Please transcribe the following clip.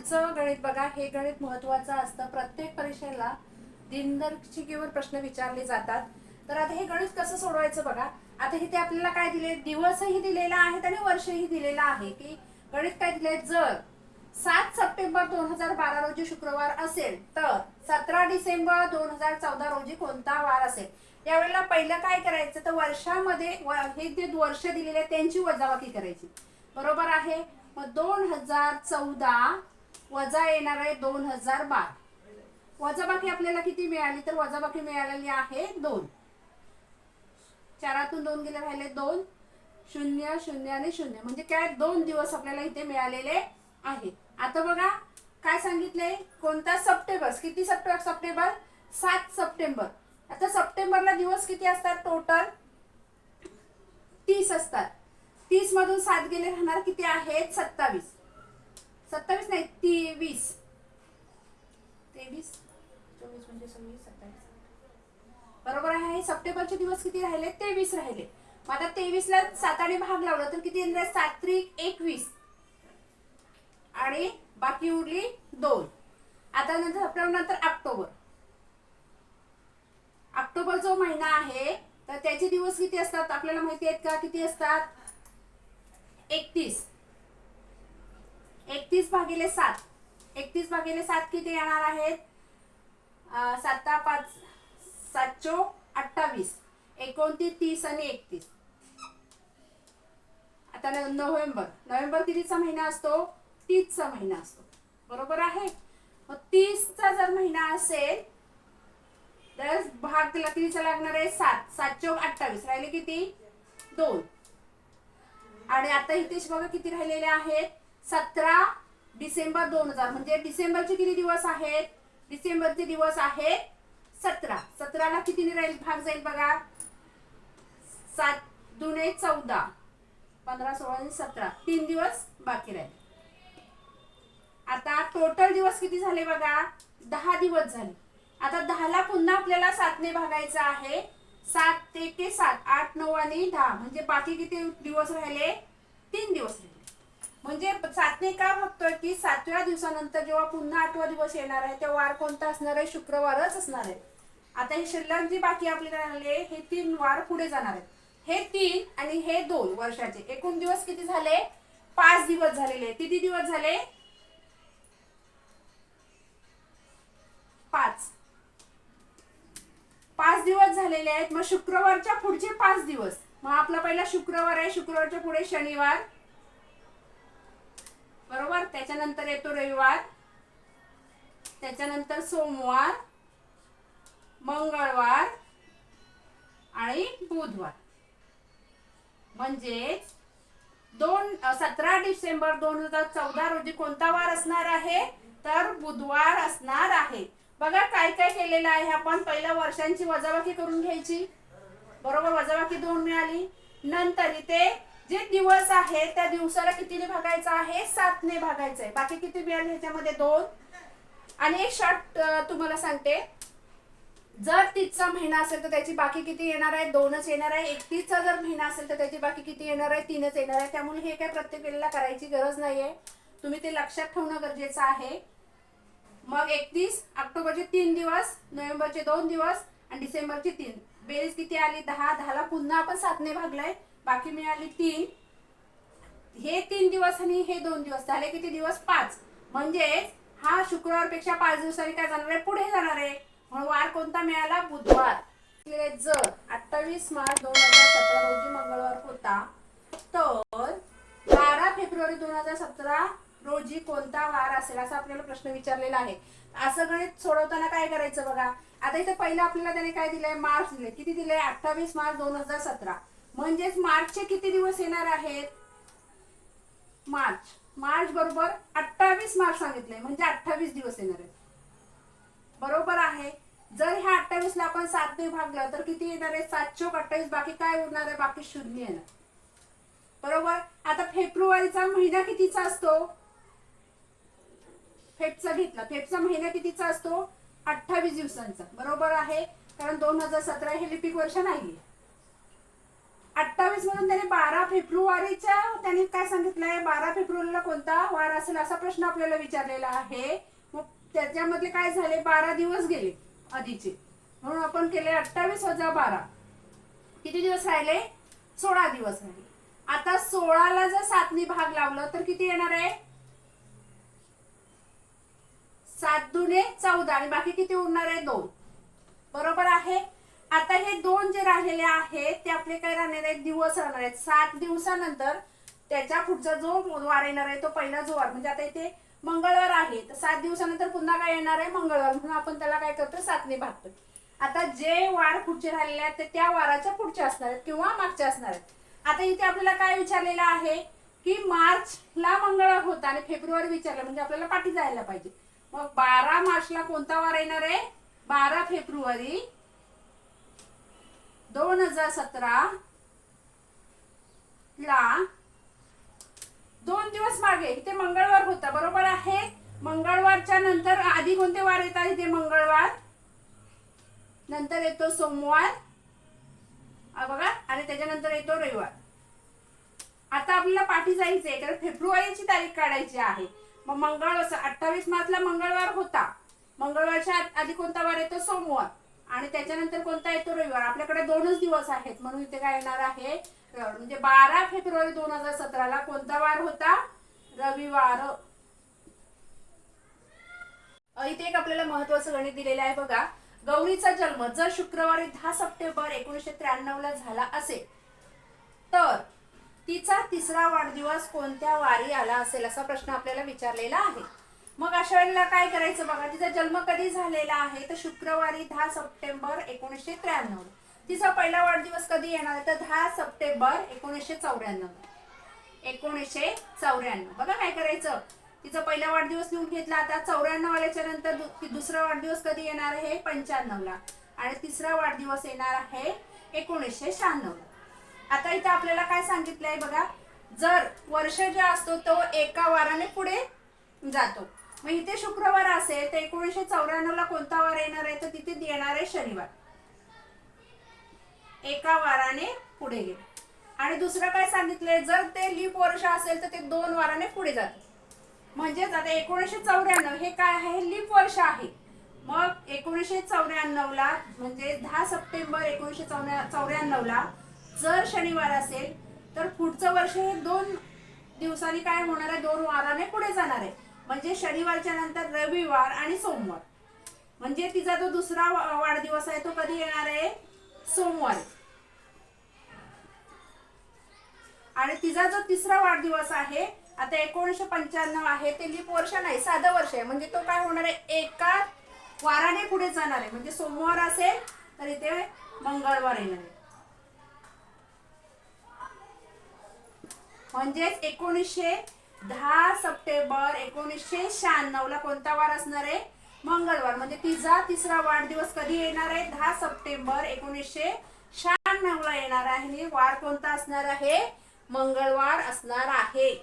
पुढचं गणित बघा. हे गणित महत्वाचं असतं. प्रत्येक परीक्षेला दिनदर्शिकेवर प्रश्न विचारले जातात. तर आता हे गणित कसं सोडवायचं बघा. आता इथे आपल्याला काय दिले, दिवसही दिलेला आहे आणि वर्षही दिलेला आहे. की गणित काय दिले, जर 7 सप्टेंबर 2012 रोजी शुक्रवार असेल तर 17 डिसेंबर 2014 रोजी कोणता वार असेल. यावेळेला पहिलं काय करायचं, तर वर्षामध्ये हे जे वर्ष दिलेले त्यांची वजाबाकी करायची. बरोबर आहे. मग 2014 वजा येणार आहे 2012. वजाबाकी आपल्याला किती मिळाली, तर वजाबाकी मिळालेली आहे 2. 4तून 2 गेले, राहिले 2. 0 0 आणि 0 म्हणजे काय, 2 दिवस आपल्याला इथे मिळालेले आहेत. आता बघा काय सांगितले, कोणता सप्टेंबर, किती सप्टेंबर 7 सप्टेंबर. आता सप्टेंबरला दिवस किती असतात, टोटल 30 असतात. 30 मधून 7 गेले, राहणार किती आहेत, 27. 27 नाही 23. 23 24 म्हणजे 26 27. बरोबर आहे. सप्टेंबरचे दिवस किती राहिले, 23 राहिले. मग आता 23 ला 7 ने भाग लावला तर किती येणार, 7 त्रिक 21 आणि बाकी उरली 2. आता नंतर सप्टेंबर नंतर ऑक्टोबर. ऑक्टोबर जो महिना आहे तर त्याचे दिवस किती असतात आपल्याला माहिती आहेत का, किती असतात, 31. 31 भागिले 7. 31 भागिले 7 किती येणार आहेत, 7 5 7 28. 29 30 आणि 31. आता नोव्हेंबर कितीचा महिना असतो, 30 चा महिना असतो. बरोबर आहे. मग 30 चा जर महिना असेल तर भाग त्याला कितीचा लागणार आहे, 7. 7 28 राहिले किती, 2. आणि आता इथे बघा किती राहिलेले आहेत, 17 डिसेंबर 2000 म्हणजे डिसेंबरचे किती दिवस आहेत, डिसेंबरचे दिवस आहेत 17. 17 ला किती राहील, भाग जाईल बघा, 7 दुने 14 15 16 आणि 17 3 दिवस बाकी राहिले. आता टोटल दिवस किती झाले बघा, 10 दिवस झाले. आता 10 ला पुन्हा आपल्याला 7 ने भागायचं आहे. 7 1 7 8 9 आणि 10 म्हणजे बाकी किती दिवस राहिले, 3 दिवस राहिले. म्हणजे 7 ने का भागतोय की 7व्या दिवसानंतर जेव्हा पुन्हा 8वा दिवस येणार आहे तेव्हा वार कोणता असणार आहे, शुक्रवारच असणार आहे. आता हे शिल्लक जी बाकी आपल्याला राहिले हे 3 वार पुढे जाणार आहेत. हे 3 आणि हे 2 वर्षाचे एकूण दिवस किती झाले, 5 दिवस झालेले. किती दिवस झाले, 5 दिवस झालेले आहेत. मग शुक्रवारच्या पुढचे 5 दिवस, मग आपला पहिला शुक्रवार आहे, शुक्रवारच्या पुढे शनिवार, बरोबर, त्याच्यानंतर येतो रविवार, त्याच्यानंतर सोमवार, मंगळवार आणि बुधवार. म्हणजे 17 डिसेंबर 2014 रोजी कोणता वार असणार आहे, तर बुधवार असणार आहे. बघा काय काय केलेलं आहे आपण. पहिल्या वर्षांची वजाबाकी करून घ्यायची, बरोबर, वजाबाकी 2 मिळाली. नंतर इथे जे दिवस आहे त्या दिवसाला कितीने भागायचं आहे, 7 ने भागायचं आहे. बाकी किती मिळाले ह्याच्यामध्ये, 2. आणि एक शॉर्ट तुम्हाला सांगते, जर 30 चा महिना असेल तर त्याची बाकी किती येणार आहे, 2च येणार आहे. 31 चा जर महिना असेल तर त्याची बाकी किती येणार आहे, 3च येणार आहे. त्यामुळे हे काय प्रत्येक वेळेला करायची गरज नाहीये, तुम्ही ते लक्षात ठेवणं गरजेचं आहे. मग 31 ऑक्टोबरचे 3 दिवस, नोव्हेंबरचे 2 दिवस आणि डिसेंबरचे 3. बेरीज किती आली, 10. 10 ला पुन्हा आपण 7 ने भागलाय, बाकी मिळाली 3. हे 3 दिवस आणि हे 2 दिवस झाले किती दिवस, 5. म्हणजे हा शुक्रवारपेक्षा 5 दिवसांनी काय जाणार आहे, पुढे जाणार आहे. म्हणून वार कोणता मिळाला, बुधवार. जर 28 मार्च 2017 रोजी मंगळवार होता तर 12 फेब्रुवारी 2017 रोजी कोणता वार असेल, असा आपल्याला प्रश्न विचारलेला आहे. असं गणित सोडवताना काय करायचं बघा. आता इथे पहिलं आपल्याला त्याने काय दिलंय, मार्च दिले. किती दिले, 28 मार्च 2017. म्हणजेच मार्चचे किती दिवस येणार आहेत, मार्च बरोबर 28 मार्च सांगितलंय म्हणजे 28 दिवस येणार आहेत. बरोबर आहे. जर ह्या 28 ला आपण 7 ने भागलं तर किती येणार आहे, 7 चोक 28. बाकी काय उरणार आहे, बाकी 0 येणार. बरोबर. आता फेब्रुवारीचा महिना कितीचा असतो, फेबचा घेतला, फेबचा महिना कितीचा असतो, 28 दिवसांचा. बरोबर आहे, कारण 2017 हे लिपिक वर्ष नाहीये. 28 मधून त्याने 12 फेब्रुवारीच्या त्यांनी काय सांगितलंय, 12 फेब्रुवारीला कोणता वार असेल असा प्रश्न आपल्याला विचारलेला आहे. मग त्याच्यामधले काय झाले, 12 दिवस गेले आधीचे, म्हणून आपण केले 28 वजा 12. किती दिवस राहिले, 16 दिवस राहिले. आता 16ला जर 7 भाग लावलं तर किती येणार आहे, 7 दुने 14 आणि बाकी किती उरणार आहे, 2. बरोबर आहे. आता हे 2 जे राहिलेले आहेत ते आपले काय राहणार आहेत, दिवस राहणार आहेत. 7 दिवसानंतर त्याच्या पुढचा जो वार येणार आहे तो पहिला जो वार, म्हणजे आता इथे मंगळवार आहे तर 7 दिवसानंतर पुन्हा काय येणार आहे, मंगळवार, म्हणून आपण त्याला काय करतो, 7 भागतो. आता जे वार पुढचे राहिलेले आहेत ते त्या वाराच्या पुढचे असणार आहेत किंवा मागचे असणार आहेत. आता इथे आपल्याला काय विचारलेलं आहे की मार्चला मंगळवार होता आणि फेब्रुवारी विचारलं, म्हणजे आपल्याला पाठी जायला पाहिजे. मग 12 मार्चला कोणता वार येणार आहे, 12 फेब्रुवारी 2017 ला 2 दिवस मागे इथे मंगळवार होता. बरोबर आहे. मंगळवारच्या नंतर आधी कोणते वार येतात, इथे मंगळवार, नंतर येतो सोमवार बघा, आणि त्याच्यानंतर येतो रविवार. आता आपल्याला पाठी जायचंय कारण फेब्रुवारीची तारीख काढायची आहे. मग मंगळवार 28 मार्चला मंगळवार होता, मंगळवारच्या आधी कोणता वार येतो, सोमवार, आणि त्याच्यानंतर कोणता येतो, रविवार. आपल्याकडे 2च दिवस आहेत म्हणून इथे काय येणार आहे, म्हणजे 12 फेब्रुवारी 2017 ला कोणता वार होता, रविवार. इथे एक आपल्याला महत्वाचं गणित दिलेलं आहे बघा. गौरीचा जन्म जर शुक्रवारी 10 सप्टेंबर 1993 ला झाला असेल तर तिचा 3रा वाढदिवस कोणत्या वारी आला असेल असा प्रश्न आपल्याला विचारलेला आहे. मग अशा वेळेला काय करायचं बघा, तिचा जन्म कधी झालेला आहे तर शुक्रवारी 10 सप्टेंबर 1993. तिचा पहिला वाढदिवस कधी येणार आहे तर 10 सप्टेंबर 1994. 1994. बघा काय करायचं, तिचा पहिला वाढदिवस लिहून घेतला. आता 94 आल्याच्या नंतर दुसरा वाढदिवस कधी येणार आहे, 95 ला, आणि तिसरा वाढदिवस येणार आहे 1996. आता इथे आपल्याला काय सांगितलंय बघा, जर वर्ष जे असतो तो एका वाराने पुढे जातो. मग इथे शुक्रवार असेल तर 1994 ला कोणता वार येणार आहे तर तिथे येणार आहे शनिवार, एका वाराने पुढे गेले. आणि दुसरं काय सांगितलंय, जर ते लीप वर्ष असेल तर ते 2 वाराने पुढे जाते. म्हणजेच आता 1994 हे काय आहे, लीप वर्ष आहे. मग 1994 ला म्हणजे 10 सप्टेंबर 1994 ला जर शनिवार असेल तर पुढचं वर्ष हे 2 दिवसांनी काय होणार आहे, 2 वाराने पुढे जाणार आहे. म्हणजे शनिवारच्या नंतर रविवार आणि सोमवार, म्हणजे तिचा जो दुसरा वाढदिवस आहे तो कधी येणार आहे, सोमवारी. आणि तिचा जो तिसरा वाढदिवस आहे आता 1995 आहे ते लीप वर्ष नाही, साधं वर्ष आहे. म्हणजे तो काय होणार आहे, एका वाराने पुढे जाणार आहे. म्हणजे सोमवार असेल तर इथे मंगळवार येणार आहे. म्हणजेच 10 सप्टेंबर 1996 ला कोणता वार असणार आहे, मंगळवार. म्हणजे तिचा तिसरा वाढदिवस कधी येणार आहे, 10 सप्टेंबर 1996 ला येणार आहे. वार कोणता असणार आहे, मंगळवार असणार आहे.